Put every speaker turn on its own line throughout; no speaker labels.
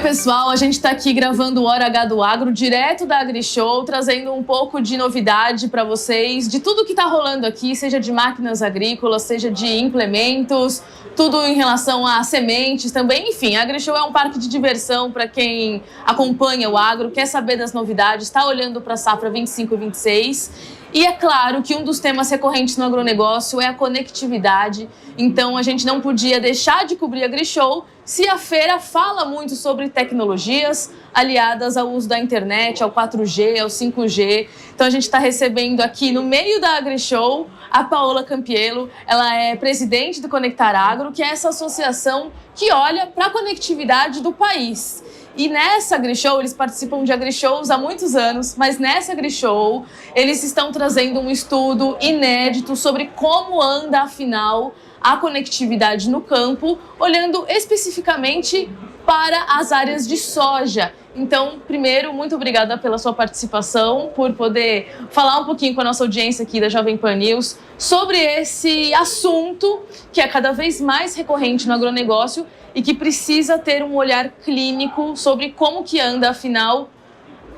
pessoal, a gente está aqui gravando o Hora H do Agro, direto da AgriShow, trazendo um pouco de novidade para vocês, de tudo que está rolando aqui, seja de máquinas agrícolas, seja de implementos, tudo em relação a sementes também. Enfim, a AgriShow é um parque de diversão para quem acompanha o agro, quer saber das novidades, está olhando para a safra 25 e 26. E é claro que um dos temas recorrentes no agronegócio é a conectividade, então a gente não podia deixar de cobrir a AgriShow se a feira fala muito sobre tecnologias aliadas ao uso da internet, ao 4G, ao 5G. Então a gente está recebendo aqui no meio da AgriShow a Paola Campiello. Ela é presidente do Conectar Agro, que é essa associação que olha para a conectividade do país. E nessa AgriShow, eles participam de AgriShows há muitos anos, mas nessa AgriShow eles estão trazendo um estudo inédito sobre como anda, afinal, a conectividade no campo, olhando especificamente para as áreas de soja. Então, primeiro, muito obrigada pela sua participação, por poder falar um pouquinho com a nossa audiência aqui da Jovem Pan News sobre esse assunto que é cada vez mais recorrente no agronegócio e que precisa ter um olhar clínico sobre como que anda, afinal,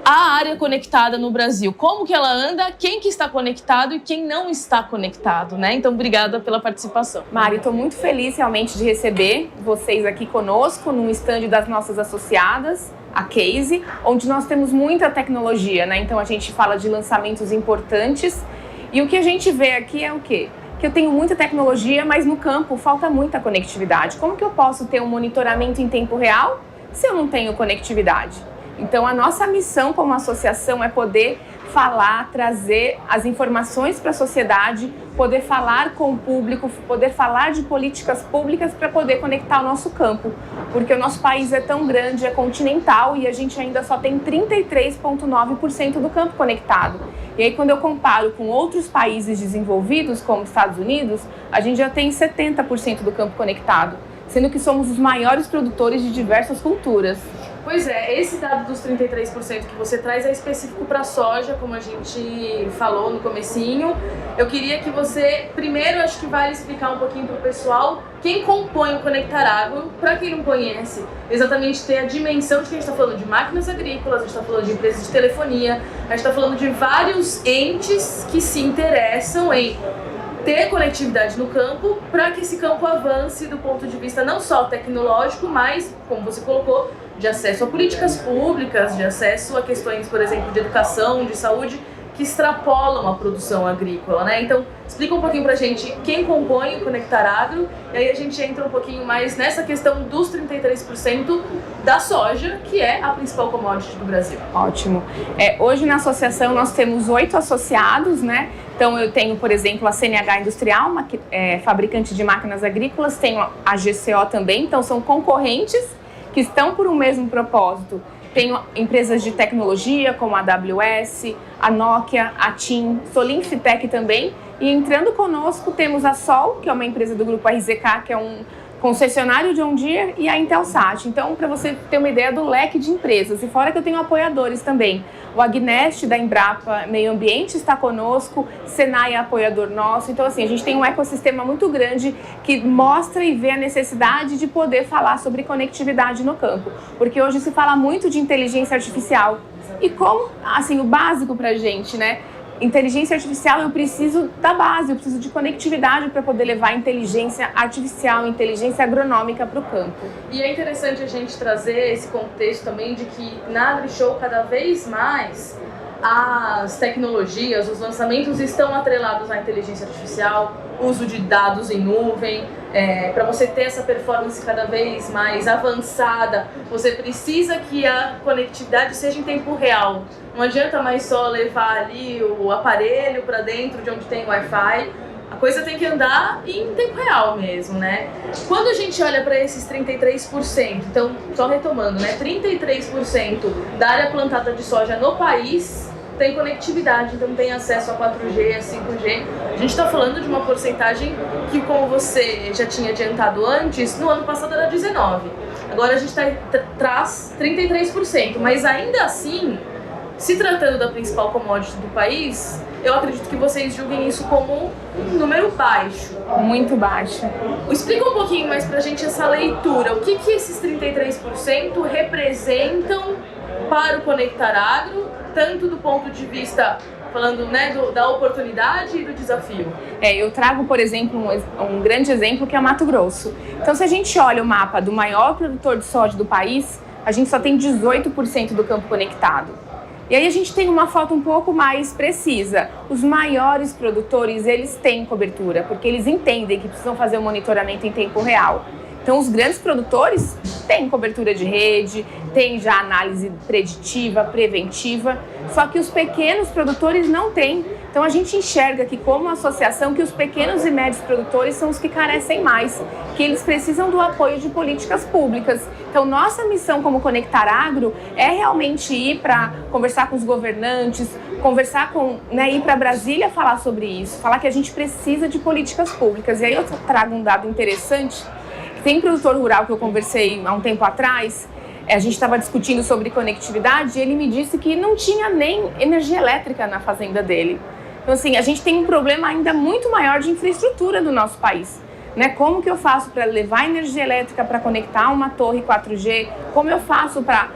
a área conectada no Brasil. Como que ela anda, quem que está conectado e quem não está conectado, né? Então, obrigada pela participação.
Mari, estou muito feliz realmente de receber vocês aqui conosco no stand das nossas associadas, a Case, onde nós temos muita tecnologia, né? Então, a gente fala de lançamentos importantes e o que a gente vê aqui é o quê? Que eu tenho muita tecnologia, mas no campo falta muita conectividade. Como que eu posso ter um monitoramento em tempo real se eu não tenho conectividade? Então, a nossa missão como associação é poder falar, trazer as informações para a sociedade, poder falar com o público, poder falar de políticas públicas para poder conectar o nosso campo. Porque o nosso país é tão grande, é continental e a gente ainda só tem 33,9% do campo conectado. E aí, quando eu comparo com outros países desenvolvidos, como Estados Unidos, a gente já tem 70% do campo conectado, sendo que somos os maiores produtores de diversas culturas.
Pois é, esse dado dos 33% que você traz é específico para a soja, como a gente falou no comecinho. Eu queria que você, primeiro, acho que vale explicar um pouquinho para o pessoal quem compõe o Conectar Agro, para quem não conhece, exatamente ter a dimensão de que a gente está falando de máquinas agrícolas, a gente está falando de empresas de telefonia, a gente está falando de vários entes que se interessam em ter conectividade no campo para que esse campo avance do ponto de vista não só tecnológico, mas, como você colocou, de acesso a políticas públicas, de acesso a questões, por exemplo, de educação, de saúde, que extrapolam a produção agrícola, né? Então, explica um pouquinho pra gente quem compõe o Conectar Agro, e aí a gente entra um pouquinho mais nessa questão dos 33% da soja, que é a principal commodity do Brasil.
Ótimo. Hoje na associação nós temos 8 associados, né? Então eu tenho, por exemplo, a CNH Industrial, fabricante de máquinas agrícolas, tenho a GCO também, então são concorrentes que estão por um mesmo propósito. Tenho empresas de tecnologia como a AWS, a Nokia, a TIM, Solinfitec também. E entrando conosco temos a Sol, que é uma empresa do grupo RZK, que é um concessionário de John Deere, e a Intelsat. Então, para você ter uma ideia do leque de empresas. E fora que eu tenho apoiadores também. O Agnest da Embrapa Meio Ambiente está conosco, Senai é apoiador nosso. Então, assim, a gente tem um ecossistema muito grande que mostra e vê a necessidade de poder falar sobre conectividade no campo. Porque hoje se fala muito de inteligência artificial. E como, assim, o básico para a gente, né? Inteligência artificial, eu preciso da base, eu preciso de conectividade para poder levar inteligência artificial, inteligência agronômica para o campo.
E é interessante a gente trazer esse contexto também de que na AgriShow cada vez mais as tecnologias, os lançamentos estão atrelados à inteligência artificial, uso de dados em nuvem. Para você ter essa performance cada vez mais avançada, você precisa que a conectividade seja em tempo real. Não adianta mais só levar ali o aparelho para dentro de onde tem Wi-Fi. A coisa tem que andar em tempo real mesmo, né? Quando a gente olha para esses 33%, então, só retomando, né? 33% da área plantada de soja no país tem conectividade, então tem acesso a 4G, a 5G. A gente está falando de uma porcentagem que, como você já tinha adiantado antes, no ano passado era 19%. Agora a gente traz 33%, mas ainda assim se tratando da principal commodity do país, eu acredito que vocês julguem isso como um número baixo.
Muito baixo.
Explica um pouquinho mais pra gente essa leitura. O que esses 33% representam para o Conectar Agro, tanto do ponto de vista, falando, né, da oportunidade e do desafio?
Eu trago, por exemplo, um grande exemplo que é Mato Grosso. Então, se a gente olha o mapa do maior produtor de soja do país, a gente só tem 18% do campo conectado. E aí a gente tem uma foto um pouco mais precisa. Os maiores produtores, eles têm cobertura, porque eles entendem que precisam fazer o monitoramento em tempo real. Então, os grandes produtores têm cobertura de rede, têm já análise preditiva, preventiva, só que os pequenos produtores não têm. Então, a gente enxerga aqui como associação que os pequenos e médios produtores são os que carecem mais, que eles precisam do apoio de políticas públicas. Então, nossa missão como Conectar Agro é realmente ir para conversar com os governantes, conversar com, ir para Brasília falar sobre isso, falar que a gente precisa de políticas públicas. E aí eu trago um dado interessante. Tem um produtor rural que eu conversei há um tempo atrás, a gente estava discutindo sobre conectividade e ele me disse que não tinha nem energia elétrica na fazenda dele. Então, assim, a gente tem um problema ainda muito maior de infraestrutura do nosso país. Como que eu faço para levar energia elétrica para conectar uma torre 4G? Como eu faço para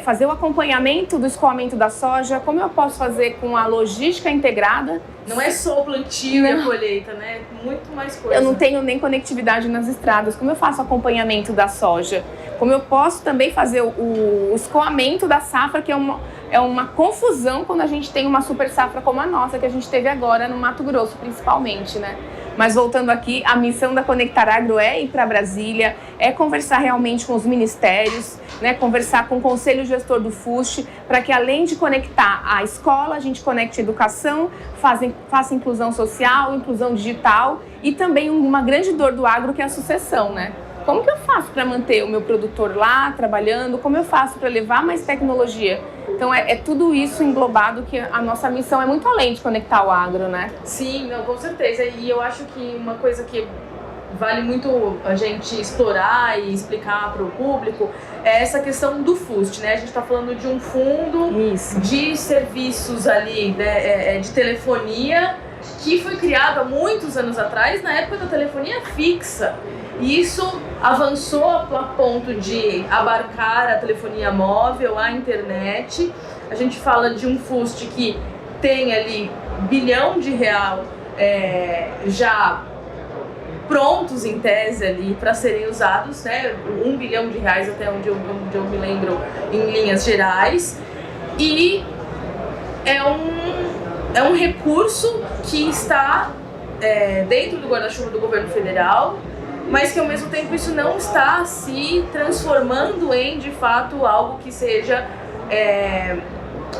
fazer o acompanhamento do escoamento da soja? Como eu posso fazer com a logística integrada?
Não é só o plantio e a colheita, né? Muito mais coisa.
Eu não tenho nem conectividade nas estradas. Como eu faço acompanhamento da soja? Como eu posso também fazer o escoamento da safra, que é uma confusão quando a gente tem uma super safra como a nossa, que a gente teve agora no Mato Grosso, principalmente, né? Mas voltando aqui, a missão da Conectar Agro é ir para Brasília, é conversar realmente com os ministérios, conversar com o conselho gestor do FUST, para que além de conectar a escola, a gente conecte a educação, faça inclusão social, inclusão digital e também uma grande dor do agro, que é a sucessão, né? Como que eu faço para manter o meu produtor lá, trabalhando? Como eu faço para levar mais tecnologia? Então, é tudo isso englobado, que a nossa missão é muito além de conectar o agro, né?
Sim, não, com certeza. E eu acho que uma coisa que vale muito a gente explorar e explicar para o público é essa questão do FUST, né? A gente está falando de um fundo de serviços ali, né, de telefonia, que foi criado há muitos anos atrás, na época da telefonia fixa. E isso avançou a ponto de abarcar a telefonia móvel, a internet. A gente fala de um FUST que tem ali R$1 bilhão já prontos em tese ali para serem usados, né? R$1 bilhão até onde eu me lembro, em linhas gerais. E é um recurso que está dentro do guarda-chuva do governo federal, mas que ao mesmo tempo isso não está se transformando em, de fato, algo que seja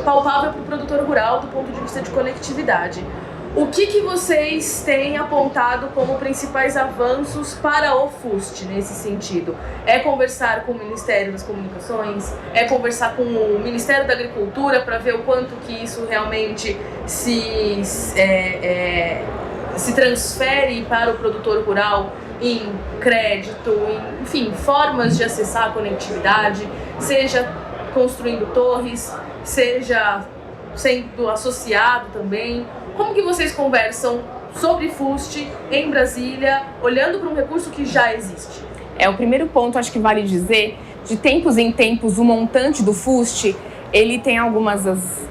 palpável para o produtor rural do ponto de vista de conectividade. O que vocês têm apontado como principais avanços para o FUST nesse sentido? É conversar com o Ministério das Comunicações? É conversar com o Ministério da Agricultura para ver o quanto que isso realmente se transfere para o produtor rural em crédito, enfim, formas de acessar a conectividade, seja construindo torres, seja sendo associado também? Como que vocês conversam sobre FUST em Brasília, olhando para um recurso que já existe?
O primeiro ponto, acho que vale dizer, de tempos em tempos, o montante do FUST, ele tem algumas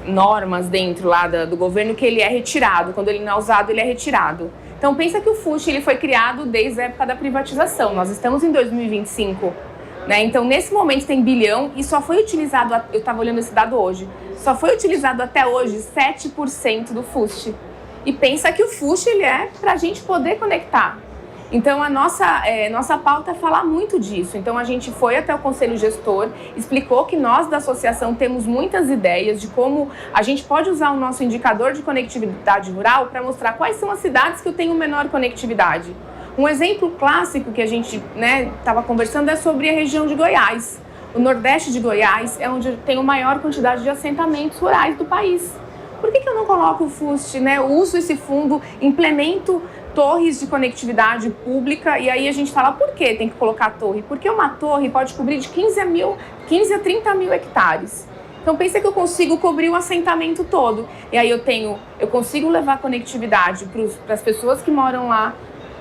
normas dentro lá do governo que ele é retirado. Quando ele não é usado, ele é retirado. Então, pensa que o FUST ele foi criado desde a época da privatização. Nós estamos em 2025. Então, nesse momento tem bilhão e só foi utilizado, eu estava olhando esse dado hoje, só foi utilizado até hoje 7% do FUST. E pensa que o FUST ele é para a gente poder conectar. Então, a nossa pauta é falar muito disso. Então, a gente foi até o Conselho Gestor, explicou que nós da associação temos muitas ideias de como a gente pode usar o nosso indicador de conectividade rural para mostrar quais são as cidades que têm menor conectividade. Um exemplo clássico que a gente estava conversando é sobre a região de Goiás. O Nordeste de Goiás é onde tem a maior quantidade de assentamentos rurais do país. Por que eu não coloco o FUST, Eu uso esse fundo, implemento torres de conectividade pública e aí a gente fala por que tem que colocar torre? Porque uma torre pode cobrir de 15 a 30 mil hectares. Então pensa que eu consigo cobrir o assentamento todo. E aí eu consigo levar conectividade para as pessoas que moram lá,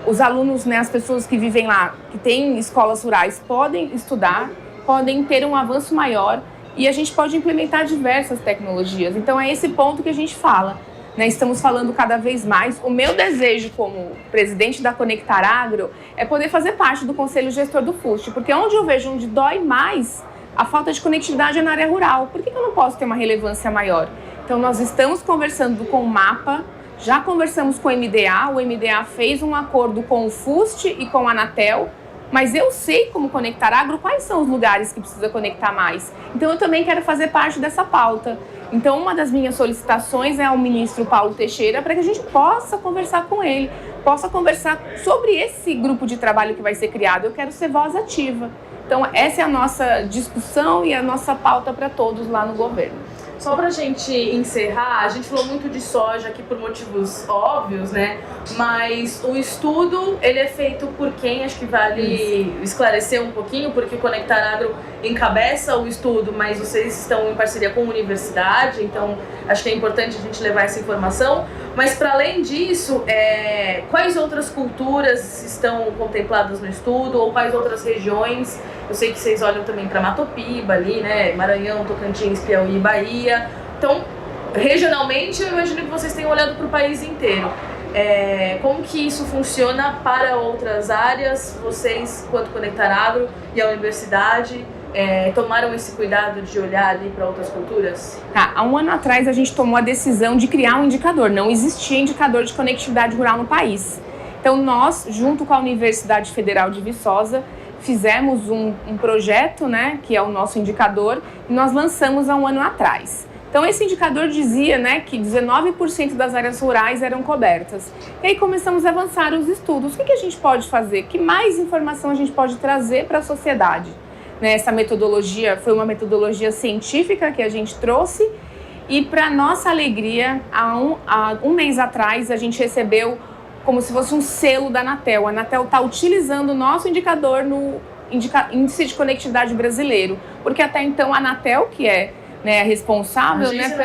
os alunos, né, as pessoas que vivem lá, que têm escolas rurais, podem estudar, podem ter um avanço maior e a gente pode implementar diversas tecnologias. Então é esse ponto que a gente fala, né? Estamos falando cada vez mais. O meu desejo como presidente da Conectar Agro é poder fazer parte do conselho gestor do FUST, porque onde eu vejo onde dói mais a falta de conectividade é na área rural. Por que eu não posso ter uma relevância maior? Então nós estamos conversando com o MAPA, já conversamos com o MDA fez um acordo com o FUST e com a Anatel, mas eu sei como Conectar Agro, quais são os lugares que precisa conectar mais. Então eu também quero fazer parte dessa pauta. Então uma das minhas solicitações é ao ministro Paulo Teixeira para que a gente possa conversar com ele, possa conversar sobre esse grupo de trabalho que vai ser criado. Eu quero ser voz ativa. Então essa é a nossa discussão e a nossa pauta para todos lá no governo.
Só pra gente encerrar, a gente falou muito de soja aqui por motivos óbvios, né? Mas o estudo, ele é feito por quem? Acho que vale esclarecer um pouquinho, porque o Conectar Agro encabeça o estudo, mas vocês estão em parceria com a universidade, então acho que é importante a gente levar essa informação. Mas para além disso, quais outras culturas estão contempladas no estudo, ou quais outras regiões? Eu sei que vocês olham também para Matopiba ali, né? Maranhão, Tocantins, Piauí, Bahia. Então, regionalmente, eu imagino que vocês tenham olhado para o país inteiro. Como que isso funciona para outras áreas? Vocês, quanto Conectar Agro e a universidade, tomaram esse cuidado de olhar ali para outras culturas?
Tá, há um ano atrás a gente tomou a decisão de criar um indicador. Não existia indicador de conectividade rural no país. Então nós, junto com a Universidade Federal de Viçosa, fizemos um projeto, né, que é o nosso indicador, e nós lançamos há um ano atrás. Então esse indicador dizia, né, que 19% das áreas rurais eram cobertas. E aí começamos a avançar os estudos. O que a gente pode fazer? Que mais informação a gente pode trazer para a sociedade? Essa metodologia foi uma metodologia científica que a gente trouxe e, para nossa alegria, há um mês atrás a gente recebeu como se fosse um selo da Anatel. A Anatel está utilizando o nosso indicador no Índice de Conectividade Brasileiro, porque até então a Anatel, que é, né, responsável, né,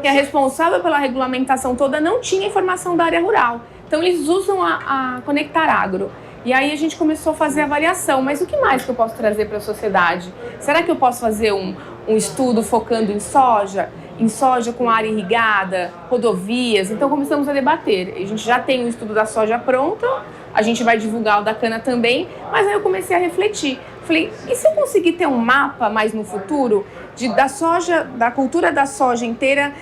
que é responsável pela regulamentação toda, não tinha informação da área rural. Então eles usam a Conectar Agro. E aí a gente começou a fazer avaliação, mas o que mais que eu posso trazer para a sociedade? Será que eu posso fazer um estudo focando em soja com área irrigada, rodovias? Então começamos a debater. A gente já tem o estudo da soja pronta, a gente vai divulgar o da cana também, mas aí eu comecei a refletir. Falei, e se eu conseguir ter um mapa mais no futuro da soja, da cultura da soja inteira,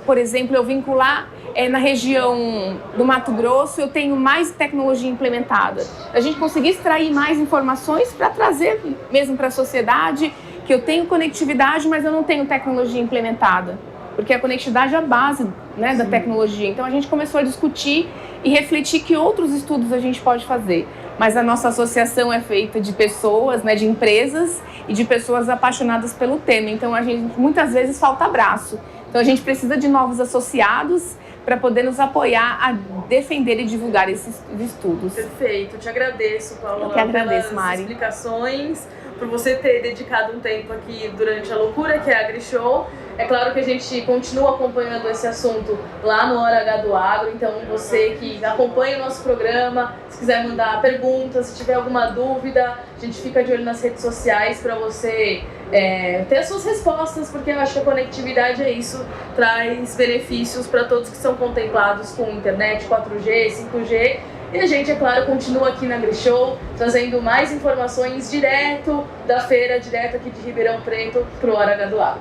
por exemplo, eu vincular na região do Mato Grosso, eu tenho mais tecnologia implementada. A gente conseguir extrair mais informações para trazer mesmo para a sociedade que eu tenho conectividade, mas eu não tenho tecnologia implementada. Porque a conectividade é a base, né, da tecnologia. Então a gente começou a discutir e refletir que outros estudos a gente pode fazer. Mas a nossa associação é feita de pessoas, né, de empresas e de pessoas apaixonadas pelo tema. Então a gente muitas vezes falta abraço. Então a gente precisa de novos associados para poder nos apoiar a defender e divulgar esses estudos.
Perfeito, te agradeço, Paula.
Eu que agradeço,
pelas
Mari.
Explicações, por você ter dedicado um tempo aqui durante a loucura que é a AgriShow. É claro que a gente continua acompanhando esse assunto lá no Hora H do Agro, então você que acompanha o nosso programa, se quiser mandar perguntas, se tiver alguma dúvida, a gente fica de olho nas redes sociais para você ter as suas respostas, porque eu acho que a conectividade é isso, traz benefícios para todos que são contemplados com internet, 4G, 5G. E a gente, é claro, continua aqui na AgriShow, trazendo mais informações direto da feira, direto aqui de Ribeirão Preto, para o Hora H do Agro.